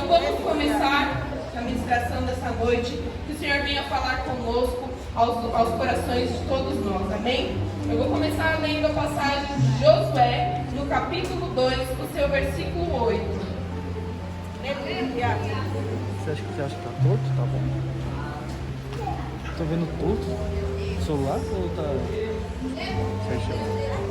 Então vamos começar a ministração dessa noite. Que o Senhor venha falar conosco, aos corações de todos nós, amém? Eu vou começar lendo a passagem de Josué, no capítulo 2, o seu versículo 8. Você acha que tá torto? Tá bom. Tô vendo torto? O celular ou tá certinho?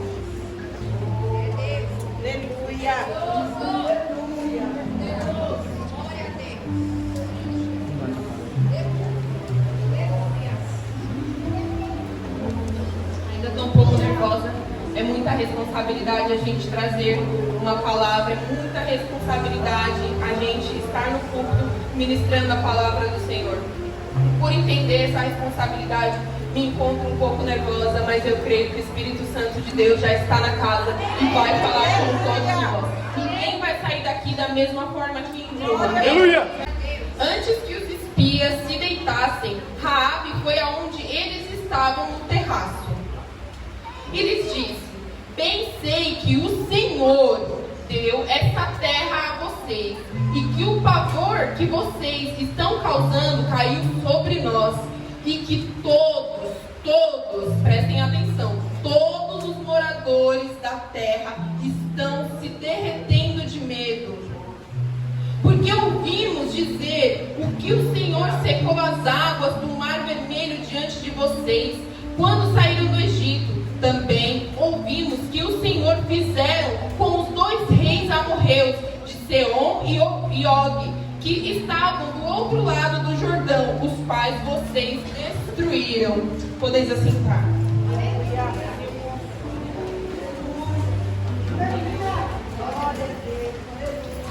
Ainda estou um pouco nervosa. É muita responsabilidade a gente trazer uma palavra, é muita responsabilidade a gente estar no culto ministrando a palavra do Senhor. Por entender essa responsabilidade, me encontro um pouco nervosa, mas eu creio que o Espírito Santo de Deus já está na casa e vai falar com todos nós. Ninguém vai sair daqui da mesma forma que entrou. Aleluia! Antes que os espias se deitassem, Raabe foi aonde eles estavam no terraço. E lhes disse: bem sei que o Senhor deu esta terra a vocês, e que o pavor que vocês estão causando caiu sobre nós, e que todos, prestem atenção, todos os moradores da terra estão se derretendo de medo. Porque ouvimos dizer o que o Senhor secou as águas do Mar Vermelho diante de vocês, quando saíram do Egito. Também ouvimos que o Senhor fizeram com os 2 reis amorreus, de Seom e Og, que estavam do outro lado do Jordão, os quais vocês destruíram. Podeis assentar.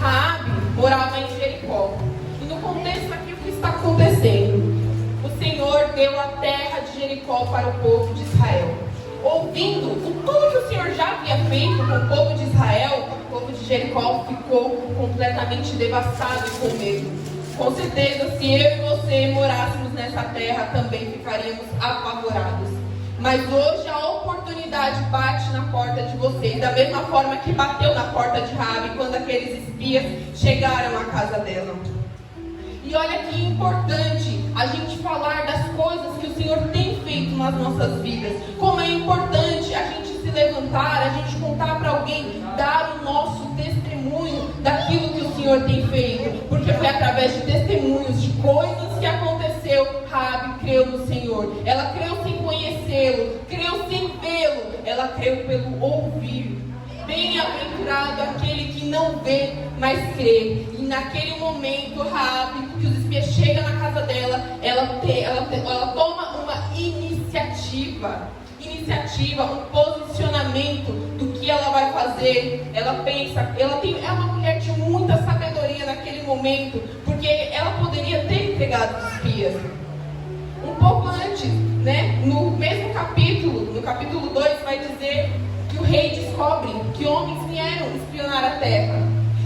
Raabe morava em Jericó. E no contexto aqui, o que está acontecendo? O Senhor deu a terra de Jericó para o povo de Israel. Ouvindo tudo que o Senhor já havia feito com o povo de Israel, o povo de Jericó ficou completamente devastado e com medo. Com certeza, se eu e você morássemos nessa terra, também ficaríamos apavorados. Mas hoje a oportunidade bate na porta de vocês, da mesma forma que bateu na porta de Raabe quando aqueles espias chegaram à casa dela. E olha que importante a gente falar das coisas que o Senhor tem feito nas nossas vidas. Como é importante a gente se levantar, a gente contar para alguém, dar o nosso testemunho daquilo que o Senhor tem feito. Porque foi através de testemunhos, de coisas que aconteceu, Raabe creu no Senhor. Ela creu sem conhecê-lo, creu sem vê-lo, ela creu pelo ouvir. Bem-aventurado aquele que não vê, mas crê. E naquele momento, Raabe, que os espias chegam na casa dela, ela toma uma iniciativa, um posicionamento do que ela vai fazer. Ela pensa, é uma mulher de muita sabedoria naquele momento, porque ela poderia ter entregado os espias. Um pouco antes, né, no mesmo capítulo, no capítulo 2, vai dizer que o rei descobre que homens vieram espionar a terra.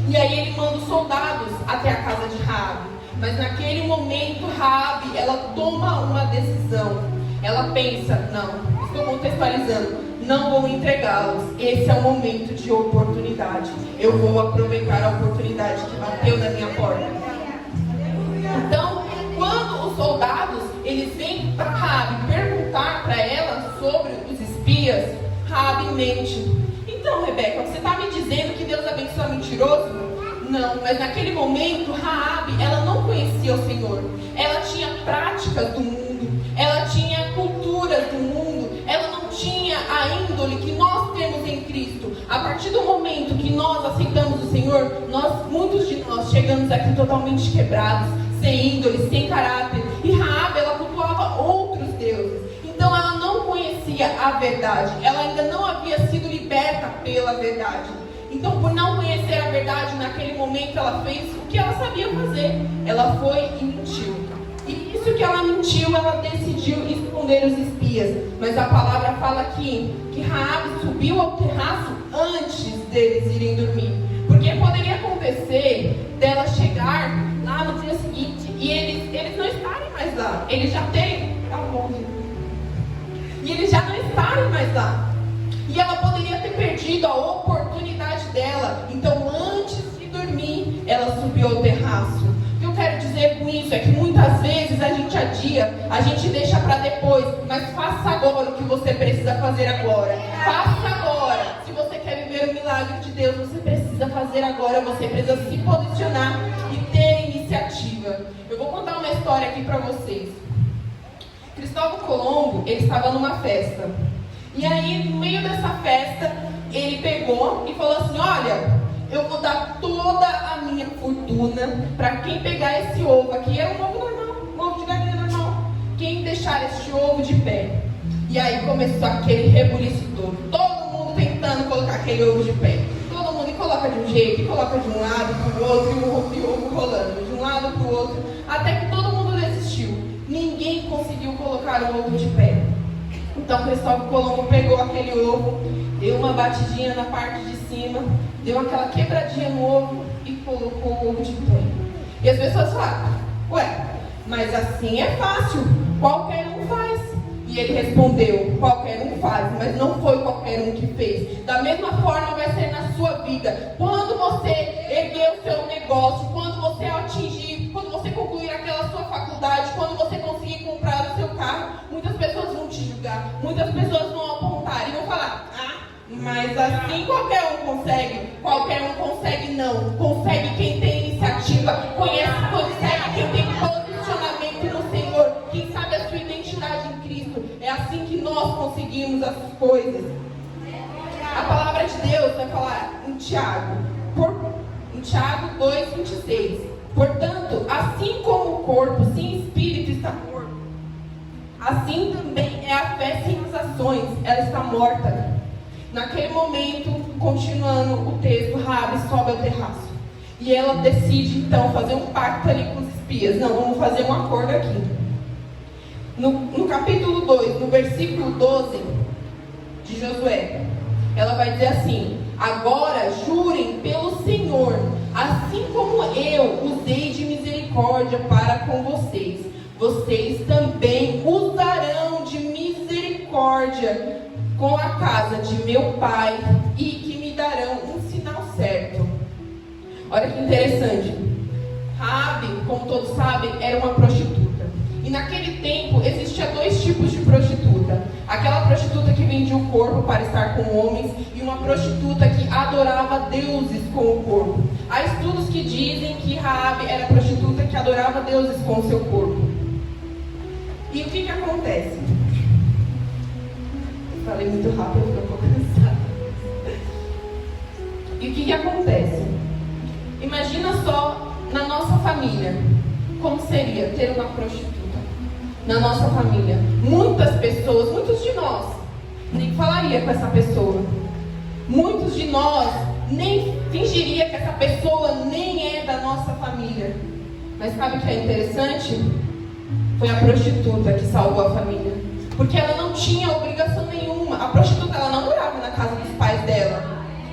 E aí ele manda os soldados até a casa de Raabe. Mas naquele momento, Raabe, ela toma uma decisão. Ela pensa, não, estou contextualizando, não vou entregá-los. Esse é o momento de oportunidade. Eu vou aproveitar a oportunidade que bateu na minha porta. Então, quando os soldados, eles vêm para Raabe perguntar para ela sobre os espias, Raabe mente. Então, Rebeca, você está me dizendo que Deus abençoa mentiroso? Não, mas naquele momento, Raabe, ela não conhecia o Senhor. Ela tinha práticas do mundo, ela tinha culturas do mundo, ela não tinha a índole que nós temos em Cristo. A partir do momento que nós aceitamos o Senhor, muitos de nós chegamos aqui totalmente quebrados, sem índole, sem caráter. E Raabe, ela cultuava outros deuses. Então ela não conhecia a verdade, ela ainda não havia sido liberta pela verdade. Então, por não conhecer a verdade, naquele momento ela fez o que ela sabia fazer. Ela foi e mentiu. E isso que ela mentiu, ela decidiu esconder os espias. Mas a palavra fala aqui que Raabe subiu ao terraço antes deles irem dormir. Porque poderia acontecer dela chegar lá no dia seguinte e eles não estarem mais lá. Eles já têm... Tá longe. E eles já não estarem mais lá. E ela poderia ter perdido a oportunidade dela. Então, antes de dormir, ela subiu ao terraço. isso, é que muitas vezes a gente adia, a gente deixa para depois, mas faça agora o que você precisa fazer agora. Faça agora. Se você quer viver o milagre de Deus, você precisa fazer agora, você precisa se posicionar e ter iniciativa. Eu vou contar uma história aqui para vocês. Cristóvão Colombo, ele estava numa festa. E aí, no meio dessa festa, ele pegou e falou assim: olha, eu vou dar toda a minha fortuna para quem pegar esse ovo aqui. É um ovo normal, um ovo de galinha normal. Quem deixar este ovo de pé. E aí começou aquele rebuliço todo. Todo mundo tentando colocar aquele ovo de pé. Todo mundo coloca de um jeito, coloca de um lado para o outro, e o ovo rolando de um lado para o outro, até que todo mundo desistiu. Ninguém conseguiu colocar o ovo de pé. Então Cristóvão Colombo pegou aquele ovo, deu uma batidinha na parte de cima, deu aquela quebradinha no ovo e colocou o ovo de pé. E as pessoas falaram: ué, mas assim é fácil, qualquer um faz. E ele respondeu: qualquer um faz, mas não foi qualquer um que fez. Da mesma forma vai ser na sua vida. Quando você erguer o seu negócio, quando você atingir, quando você concluir aquela sua faculdade, quando você conseguir comprar o seu carro, muitas pessoas vão te julgar, muitas pessoas vão apontar e vão falar: mas assim qualquer um consegue. Qualquer um consegue não. Consegue quem tem iniciativa, consegue quem tem posicionamento no Senhor, quem sabe a sua identidade em Cristo. É assim que nós conseguimos as coisas. A palavra de Deus vai falar em Tiago 2:26. Portanto, assim como o corpo sem espírito está morto, assim também é a fé sem as ações, ela está morta. Naquele momento, continuando o texto, Raabe sobe ao terraço. E ela decide então fazer um pacto ali com os espias. Não, vamos fazer um acordo aqui. No capítulo 2, no versículo 12 de Josué, ela vai dizer assim: agora jurem pelo Senhor, assim como eu usei de misericórdia para com vocês, vocês também usarão de misericórdia com a casa de meu pai, e que me darão um sinal certo. Olha que interessante. Raabe, como todos sabem, era uma prostituta. E naquele tempo existia dois tipos de prostituta. Aquela prostituta que vendia o corpo para estar com homens, e uma prostituta que adorava deuses com o corpo. Há estudos que dizem que Raabe era prostituta que adorava deuses com o seu corpo. E o que acontece? Falei muito rápido, estou um pouco cansada. E o que acontece? Imagina só na nossa família, como seria ter uma prostituta na nossa família. Muitas pessoas, muitos de nós, nem falaria com essa pessoa. Muitos de nós nem fingiria que essa pessoa nem é da nossa família. Mas sabe o que é interessante? Foi a prostituta que salvou a família. Porque ela não tinha obrigação nenhuma. A prostituta, ela não morava na casa dos pais dela.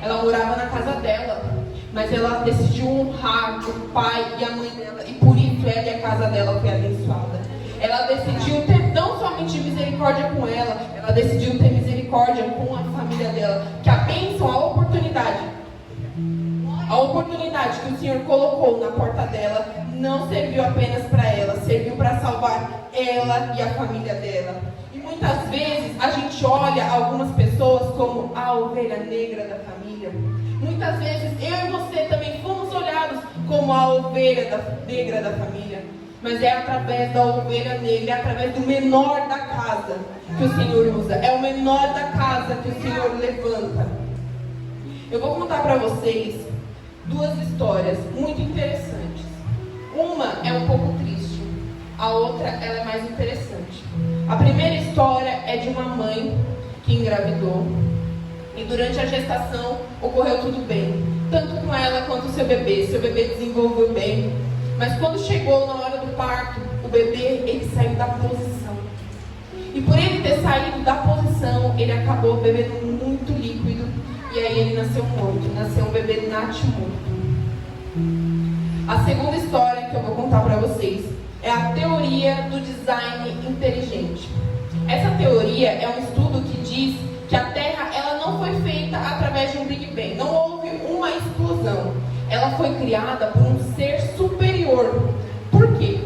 Ela morava na casa dela. Mas ela decidiu honrar o pai e a mãe dela. E por isso ela e a casa dela foi abençoada. Ela decidiu ter não somente misericórdia com ela. Ela decidiu ter misericórdia com a família dela. Que a bênção, a oportunidade que o Senhor colocou na porta dela não serviu apenas para ela. Serviu para salvar ela e a família dela. Muitas vezes a gente olha algumas pessoas como a ovelha negra da família. Muitas vezes eu e você também fomos olhados como a ovelha negra da família. Mas é através da ovelha negra, é através do menor da casa que o Senhor usa. É o menor da casa que o Senhor levanta. Eu vou contar para vocês duas histórias muito interessantes. Uma é um pouco triste, a outra ela é mais interessante. A primeira história é de uma mãe que engravidou e durante a gestação ocorreu tudo bem, tanto com ela quanto o seu bebê. Seu bebê desenvolveu bem, mas quando chegou na hora do parto, o bebê ele saiu da posição. E por ele ter saído da posição, ele acabou bebendo muito líquido e aí ele nasceu morto, nasceu um bebê natimorto. A segunda história que eu vou contar para vocês é a teoria do design inteligente. Essa teoria é um estudo que diz que a Terra ela não foi feita através de um Big Bang. Não houve uma explosão. Ela foi criada por um ser superior. Por quê?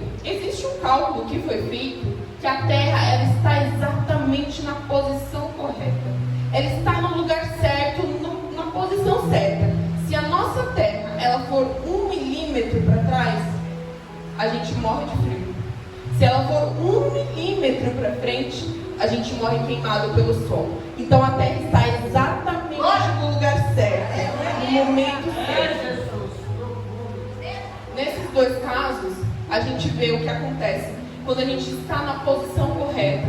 do que foi feito que a terra ela está exatamente na posição correta. Ela está no lugar certo, na posição certa. Se a nossa terra ela for 1 milímetro para trás, a gente morre de frio. Se ela for 1 milímetro para frente, a gente morre queimado pelo sol. Então a terra está exatamente no lugar certo, no momento certo. Nesses dois casos, a gente vê o que acontece quando a gente está na posição correta.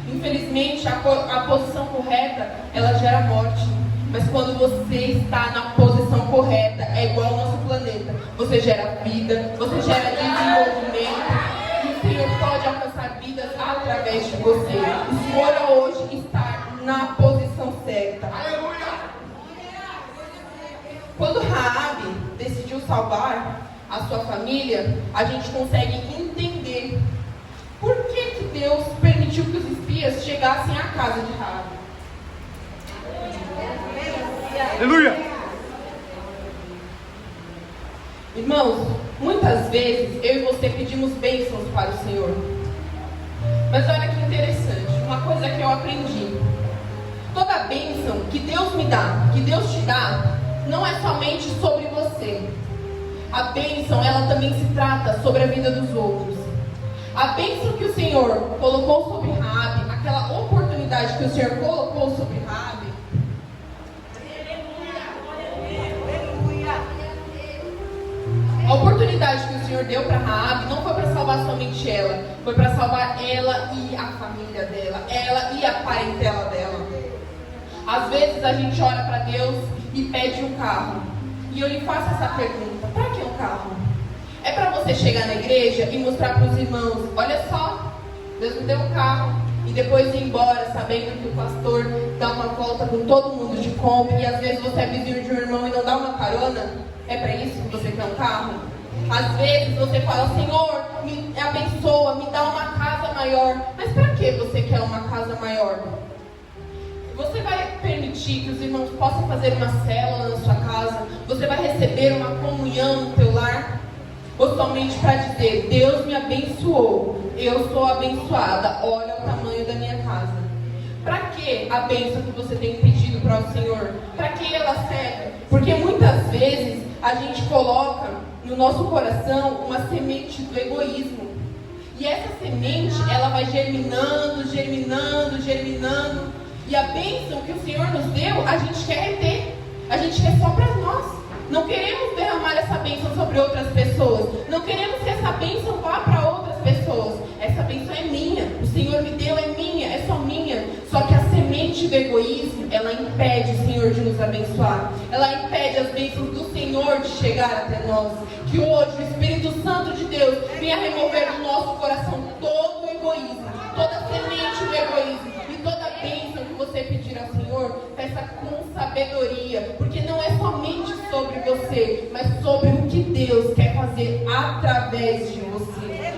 Infelizmente, a posição correta, ela gera morte. Mas quando você está na posição correta, é igual ao nosso planeta. Você gera vida, você gera desenvolvimento. E o Senhor pode alcançar vidas através de você. O Senhor hoje está na posição certa. Quando Raabe decidiu salvar a sua família, a gente consegue entender por que Deus permitiu que os espias chegassem à casa de Raabe. Aleluia! Irmãos, muitas vezes eu e você pedimos bênçãos para o Senhor. Mas olha que interessante, uma coisa que eu aprendi. Toda bênção que Deus me dá, que Deus te dá, não é somente sobre você. A bênção, ela também se trata sobre a vida dos outros. A bênção que o Senhor colocou sobre Raabe, aquela oportunidade que o Senhor colocou sobre Raabe, a oportunidade que o Senhor deu para Raabe não foi para salvar somente ela, foi para salvar ela e a família dela, ela e a parentela dela. Às vezes a gente ora para Deus e pede um carro. E eu lhe faço essa pergunta: para que um carro? É para você chegar na igreja e mostrar para os irmãos: olha só, Deus me deu um carro. E depois ir embora sabendo que o pastor dá uma volta com todo mundo de Kombi. E às vezes você é vizinho de um irmão e não dá uma carona. É para isso que você quer um carro? Às vezes você fala: Senhor, me abençoa, me dá uma casa maior. Mas para que você quer uma casa maior? Você vai permitir que os irmãos possam fazer uma célula na sua casa? Você vai receber uma comunhão no teu lar? Ou somente para dizer: Deus me abençoou, eu sou abençoada, olha o tamanho da minha casa? Para que a bênção que você tem pedido para o Senhor? Para que ela serve? Porque muitas vezes a gente coloca no nosso coração uma semente do egoísmo. E essa semente, ela vai germinando, germinando, germinando. E a bênção que o Senhor nos deu, a gente quer reter. A gente quer só para nós. Não queremos derramar essa bênção sobre outras pessoas. Não queremos que essa bênção vá para outras pessoas. Essa bênção é minha. O Senhor me deu, é minha, é só minha. Só que a semente do egoísmo, ela impede o Senhor de nos abençoar. Ela impede as bênçãos do Senhor de chegar até nós. Que hoje o Espírito Santo de Deus venha remover do nosso coração todo o egoísmo, toda a semente do egoísmo. Toda bênção que você pedir ao Senhor, peça com sabedoria, porque não é somente sobre você, mas sobre o que Deus quer fazer através de você.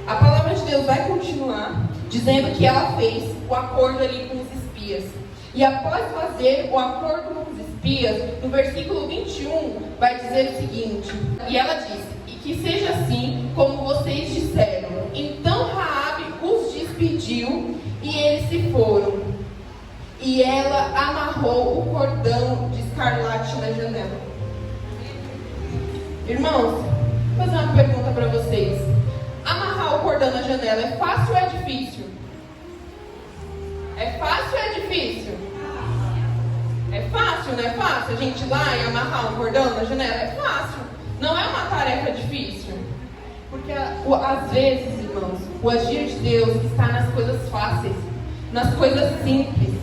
A palavra de Deus vai continuar dizendo que ela fez o acordo ali com os espias. E após fazer o acordo com os espias, no versículo 21, vai dizer o seguinte: e ela disse: que seja assim como vocês disseram. Então Raabe os despediu e eles se foram. E ela amarrou o cordão de escarlate na janela. Irmãos, vou fazer uma pergunta para vocês. Amarrar o cordão na janela é fácil ou é difícil? É fácil ou é difícil? É fácil, não é fácil? A gente ir lá e amarrar um cordão na janela? É fácil. Não é uma tarefa difícil. Porque às vezes, irmãos, o agir de Deus está nas coisas fáceis, nas coisas simples.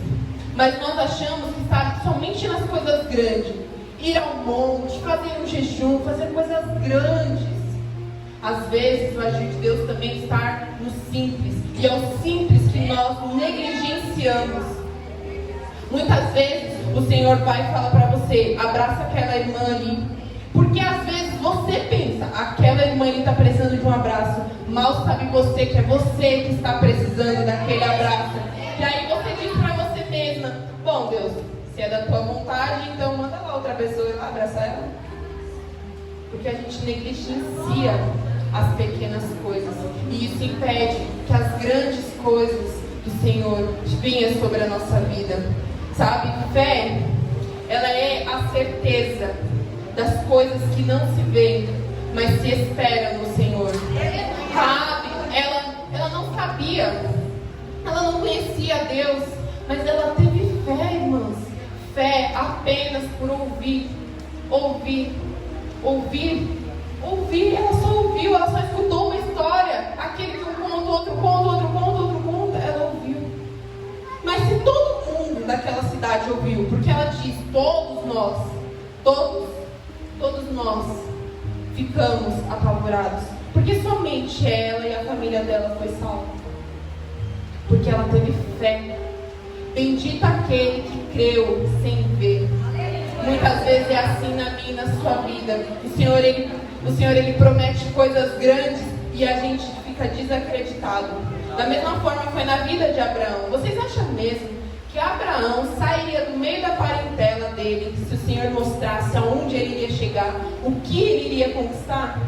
Mas nós achamos que está somente nas coisas grandes. Ir ao monte, fazer um jejum, fazer coisas grandes. Às vezes o agir de Deus também está no simples. E é o simples que nós negligenciamos. Muitas vezes o Senhor vai e fala para você: abraça aquela irmã ali. Porque às vezes você pensa: aquela irmã está precisando de um abraço. Mal sabe você que é você que está precisando daquele abraço. E aí você diz para você mesma: bom, Deus, se é da tua vontade, então manda lá outra pessoa ir lá abraçar ela. Porque a gente negligencia as pequenas coisas. E isso impede que as grandes coisas do Senhor venham sobre a nossa vida. Sabe? Fé, ela é a certeza das coisas que não se veem, mas se espera no Senhor. Raabe, ela não sabia, ela não conhecia Deus, mas ela teve fé, irmãs. Fé apenas por ouvir. Ela só ouviu, ela só escutou uma história. Aquele que um conta, outro conta, outro conta, outro conta, ela ouviu. Mas se todo mundo daquela cidade ouviu, porque ela diz, todos nós ficamos apavorados, porque somente ela e a família dela foi salva, porque ela teve fé. Bendito aquele que creu sem ver. Muitas vezes é assim na minha e na sua vida. O Senhor ele promete coisas grandes e a gente fica desacreditado. Da mesma forma foi na vida de Abraão. Vocês acham mesmo que Abraão sairia do meio da parentela dele se o Senhor mostrasse aonde ele iria chegar, o que ele iria conquistar?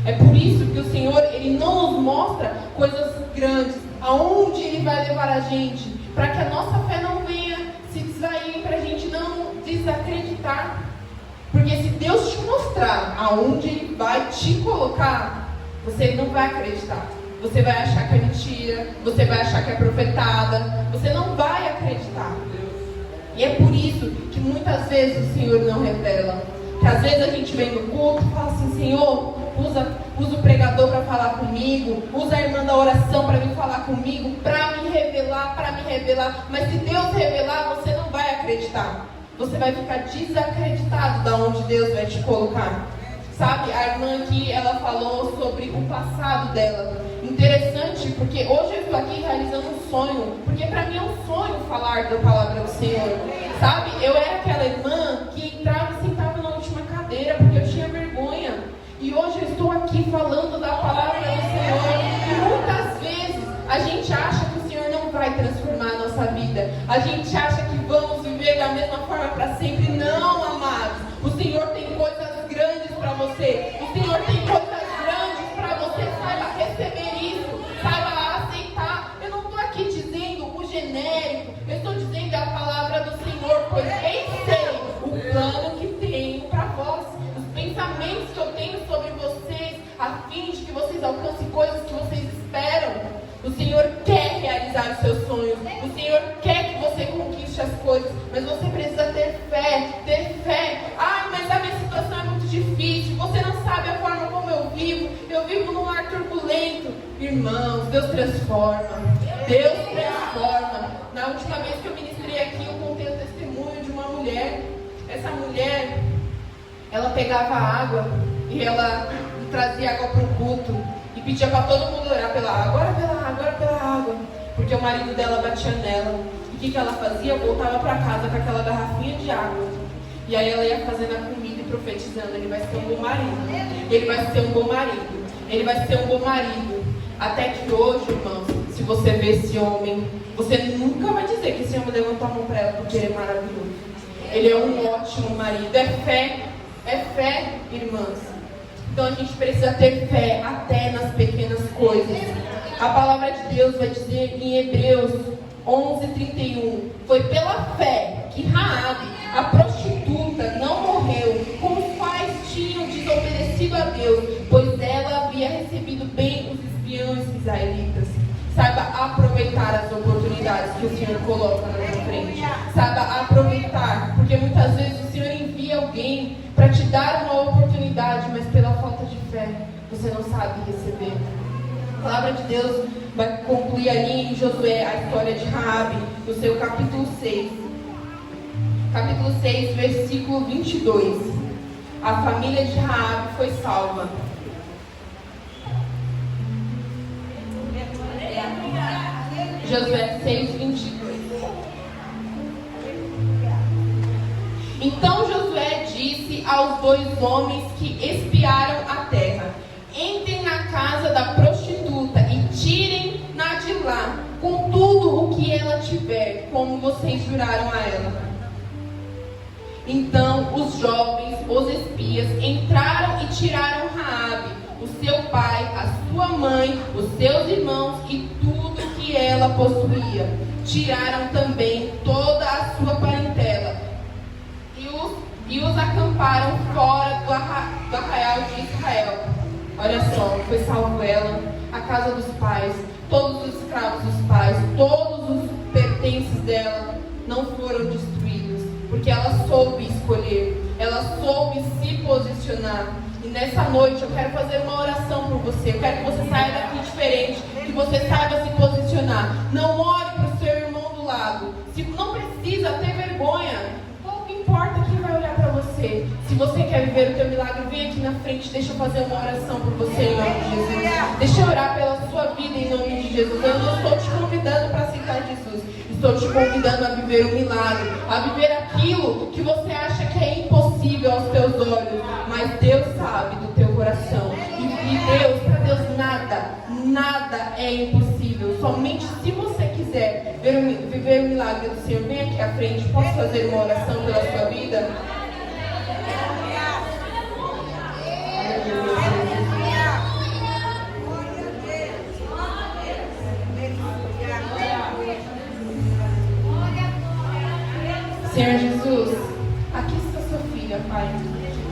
É por isso que o Senhor ele não nos mostra coisas grandes, aonde ele vai levar a gente, para que a nossa fé não venha se desvair, para a gente não desacreditar. Porque se Deus te mostrar aonde Ele vai te colocar, você não vai acreditar. Você vai achar que é mentira, você vai achar que é profetada, você não vai acreditar. E é por isso que muitas vezes o Senhor não revela. Que às vezes a gente vem no culto e fala assim, Senhor, usa o pregador para falar comigo, usa a irmã da oração para vir falar comigo, para me revelar. Mas se Deus revelar, você não vai acreditar. Você vai ficar desacreditado de onde Deus vai te colocar. Sabe, a irmã aqui, ela falou sobre o passado dela. Interessante, porque hoje eu estou aqui realizando um sonho. Porque para mim é um sonho falar da palavra do Senhor. Sabe, eu era aquela irmã que entrava e sentava na última cadeira, porque eu tinha vergonha. E hoje eu estou aqui falando da palavra do Senhor. E muitas vezes a gente acha que o Senhor não vai transformar a nossa vida. A gente acha que vamos viver da mesma forma para sempre. Não, amados. O Senhor tem coisas grandes para você. O Senhor tem coisas grandes para você. Saiba receber isso. Saiba aceitar. Eu não estou aqui dizendo o genérico. Eu estou dizendo a palavra do Senhor. Pois bem sei o plano que tenho para vós. Os pensamentos que eu tenho sobre vocês, a fim de que vocês alcancem coisas que vocês esperam. O Senhor quer realizar os seus sonhos. O Senhor quer que você conquiste as coisas. Mas você precisa ter fé. Ter fé. Ai, mas a minha situação é muito difícil. Você não sabe a forma como eu vivo. Eu vivo num lar turbulento. Irmãos, Deus transforma. Deus transforma. Na última vez que eu ministrei aqui, eu contei o testemunho de uma mulher. Essa mulher, ela pegava água e ela trazia água para o culto. E pedia para todo mundo orar pela água, ora pela água, porque o marido dela batia nela. E o que ela fazia? Voltava para casa com aquela garrafinha de água. E aí ela ia fazendo a comida e profetizando, ele vai ser um bom marido, ele vai ser um bom marido, ele vai ser um bom marido. Até que hoje, irmãos, se você vê esse homem, você nunca vai dizer que esse homem levantou a mão para ela porque ele é maravilhoso. Ele é um ótimo marido. É fé, irmãs. Então a gente precisa ter fé até nas pequenas coisas. A palavra de Deus vai dizer em Hebreus 11:31, foi pela fé que Raabe, a prostituta, não morreu, como os pais tinham desobedecido a Deus, pois ela havia recebido bem os espiões israelitas. Saiba aproveitar as oportunidades que o Senhor coloca na sua frente. Saiba aproveitar, porque muitas vezes o Senhor envia alguém para te dar uma oportunidade, mas pela falta de fé, você não sabe receber. A palavra de Deus vai concluir ali em Josué a história de Raabe, no seu capítulo 6. Capítulo 6, versículo 22. A família de Raabe foi salva. Josué 6, 22. Então Josué disse aos 2 homens que espiaram a terra: entrem na casa da prostituta e tirem-na de lá, com tudo o que ela tiver, como vocês juraram a ela. Então os jovens, os espias, entraram e tiraram ela possuía. Tiraram também toda a sua parentela e os acamparam fora do arraial de Israel. Olha só, foi salvo ela, a casa dos pais, todos os escravos dos pais, todos os pertences dela não foram destruídos, porque ela soube escolher, ela soube se posicionar. E nessa noite eu quero fazer uma oração por você. Eu quero que você saia daqui diferente, que você saiba se posicionar. Não olhe para o seu irmão do lado. Se não precisa ter vergonha, pouco importa quem vai olhar para você. Se você quer viver o teu milagre, vem aqui na frente. Deixa eu fazer uma oração por você em nome de Jesus. Deixa eu orar pela sua vida em nome de Jesus. Eu não estou te convidando para aceitar Jesus. Estou te convidando a viver um milagre, a viver aquilo que você acha que é impossível aos teus olhos, mas Deus sabe do teu coração. E Deus, para Deus nada é impossível. Somente se você quiser viver o milagre do Senhor, vem aqui à frente. Posso fazer uma oração pela sua vida? Senhor Jesus, aqui está sua filha, Pai.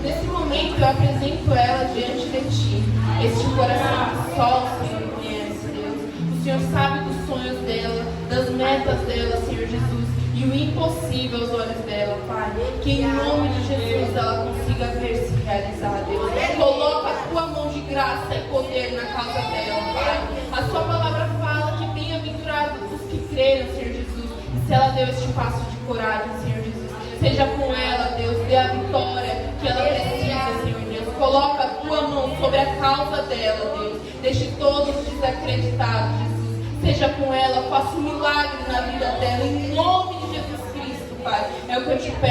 Nesse momento eu apresento ela diante de Ti. Este coração que só o Senhor conhece, Deus. O Senhor sabe dos sonhos dela, das metas dela, Senhor Jesus, e o impossível aos olhos dela, Pai. Que em nome de Jesus ela consiga ver se realizar, Deus. Coloca a Tua mão de graça e poder na causa dela, Pai. A Sua palavra fala que bem-aventurados os que creram, Senhor Jesus. Se ela deu este passo de coragem, Senhor Jesus, seja com ela, Deus, dê a vitória que ela precisa, Senhor Deus. Coloca a Tua mão sobre a causa dela, Deus. Deixe todos desacreditados, Jesus. Seja com ela, faça um milagre na vida dela, em nome de Jesus Cristo, Pai. É o que eu te peço.